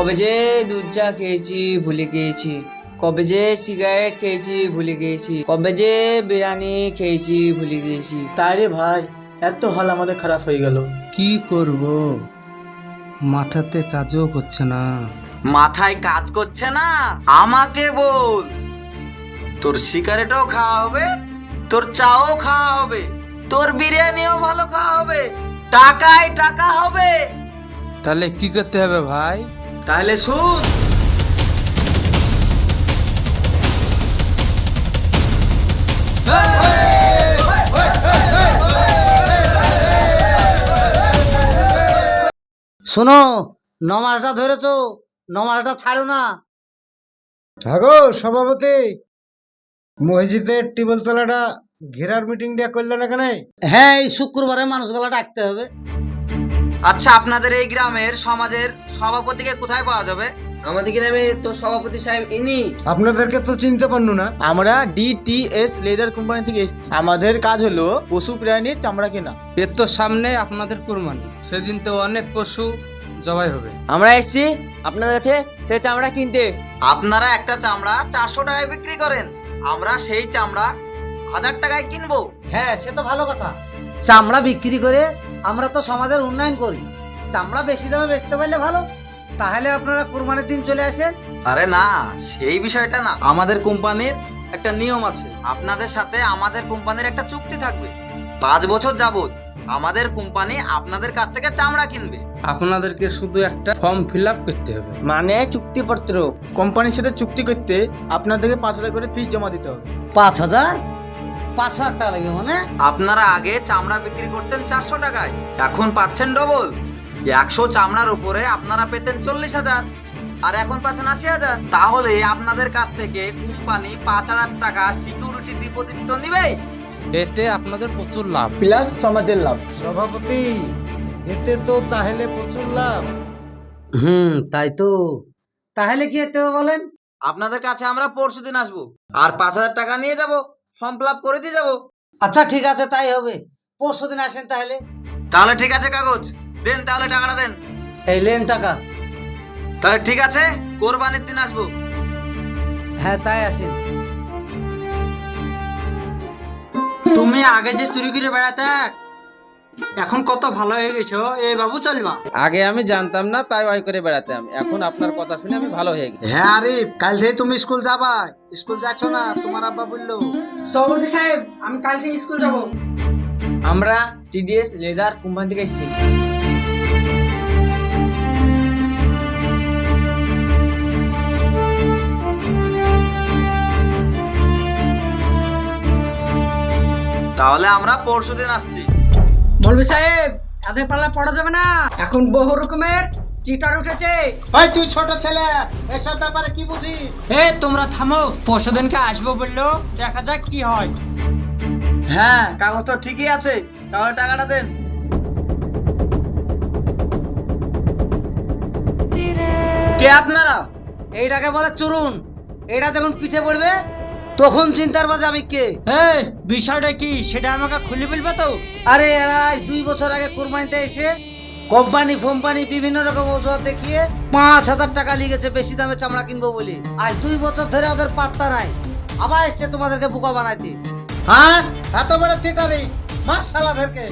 কবে যে দুধ চা খেয়েছি ভুলে গিয়েছি, কবে যে সিগারেট খেয়েছি ভুলে গিয়েছি, কবে যে বিরিয়ানি খেয়েছি ভুলে গিয়েছি। তাই রে ভাই, এত হাল আমাদের খারাপ হয়ে গেল। কি করব, মাথাতে কাজও করছে না। মাথায় কাজ করছে না আমাকে বল, তোর সিগারেটও খাওয়া হবে, তোর চাও খাওয়া হবে, তোর বিরিয়ানিও ভালো খাওয়া হবে, টাকায় টাকা হবে। তাহলে কি করতে হবে ভাই? তাহলে শুন, শোনো, নমাজটা ধরেছো, নমাজটা ছাড়ো না। হাগো সভাপতি, মসজিদের টিবল তলাটা ঘেরার মিটিংটা করলে না কেন? হ্যাঁ, এই শুক্রবারে মানুষগুলো ডাকতে হবে। আচ্ছা আপনাদের এই গ্রামের সমাজের সভাপতিকে কোথায় পাওয়া যাবে? আমাদের গ্রামে তো সভাপতি সাহেব ইনি। আপনাদেরকে তো চিনতে পারনু না। আমরা ডিটিএস লেদার কোম্পানি থেকে এসেছি। আমাদের কাজ হলো পশু প্রাণীর চামড়া কেনা। এর তো সামনে আপনাদের কুরবানি, সেদিন তো অনেক পশু জবাই হবে। আমরা এসেছি আপনাদের কাছে সে চামড়া কিনতে। আপনারা একটা চামড়া 400 টাকায় বিক্রি করেন, আমরা সেই চামড়া 1000 টাকায় কিনবো। হ্যাঁ, সে তো ভালো কথা। চামড়া বিক্রি করে আমরা তো সমাজের উন্নয়ন করি। চামড়া বেশি দামে বেচতে পারলে ভালো। তাহলে আপনারা কুরবানির দিন চলে আসেন। আরে না, সেই বিষয়টা না, আমাদের কোম্পানির একটা নিয়ম আছে। আপনাদের সাথে আমাদের কোম্পানির একটা চুক্তি থাকবে, 5 বছর যাবত আমাদের কোম্পানি আপনাদের কাছ থেকে চামড়া কিনবে। আপনাদেরকে শুধু একটা ফর্ম ফিল আপ করতে হবে। মানে চুক্তিপত্র। কোম্পানির সাথে চুক্তি করতে আপনাদেরকে 5,000 করে ফিস জমা দিতে হবে। 5,000? 5,000 টাকা লাগবে মানে? আপনারা আগে চামড়া বিক্রি করতেন 400 টাকায়, এখন পাচ্ছেন ডবল। 100 চামড়ার উপরে আপনারা পেতেন 40,000, আর এখন পাচ্ছেন 80,000। তাহলে আপনাদের কাছ থেকে কোম্পানি 5,000 টাকা সিকিউরিটি ডিপোজিট তো নিবেই। এতে আপনাদের প্রচুর লাভ। প্লাস সমাজের লাভ। সভাপতি, এতে তো তাহলে প্রচুর লাভ। তাই তো। তাহলে কি হতে হবে বলেন? আপনাদের কাছে আমরা পরশুদিন আসবো, আর 5,000 টাকা নিয়ে যাব, ফর্ম ফিল আপ করে দিয়ে যাবো। আচ্ছা ঠিক আছে, তাই হবে। পরশুদিন আসেন তাহলে। তাহলে ঠিক আছে, কাগজ দেন, তাহলে টাকাটা দেন। এই লেন টাকা। তাহলে ঠিক আছে, কোরবানির দিন আসবো। হ্যাঁ, তাই আসেন। তুমি আগে যে চুরি করে বেড়াতে, এখন কত ভালো হয়ে গেছো, এই বাবু চলবা। আগে আমি জানতাম না, তাই ওই করে বেড়াতাম। এখন আপনার কথা শুনে আমি ভালো হয়ে গেছি। হ্যাঁ আরিফ, কাল থেকে তুমি স্কুল যাবা। স্কুল যাচ্ছ না, তোমার আব্বা বললো। সভাপতি সাহেব, আমি কাল থেকে স্কুল যাব। আমরা টিডিএস লেদার কোম্পানি থেকে এসেছি। তাহলে আমরা পরশুদিন আসছি। মৌলভী সাহেব, এদের পাল্লা পড়া যাবে না, এখন বহু রকমের চিটার উঠেছে। ভাই তুই ছোট ছেলে, এসব ব্যাপারে কি বুঝিস? তোমরা থামো, পরশুদিনকে আসবো বললো, দেখা যাক কি হয়। হ্যাঁ, কাগজ তো ঠিকই আছে, তাহলে টাকাটা দেন। কে আপনারা? এইটাকে বলে চুরুন। এটা যখন পিঠে পড়বে তখন চিন্তার বাজে আমি কে। বিষয়টা কি সেটা আমাকে খুলে বলবে তো? আরে এরা আজ 2 বছর আগে কুরবানিতে এসে কোম্পানি ফোম্পানি বিভিন্ন রকম অজুহাত দেখিয়ে 5,000 টাকা লিখেছে বেশি দামে চামড়া কিনবো বলে। আজ 2 বছর ধরে ওদের পাত্তা নাই। আবার এসছে তোমাদেরকে বোকা বানাইতে। হ্যাঁ, এত বড় চিটারি, মাস শালাদেরকে।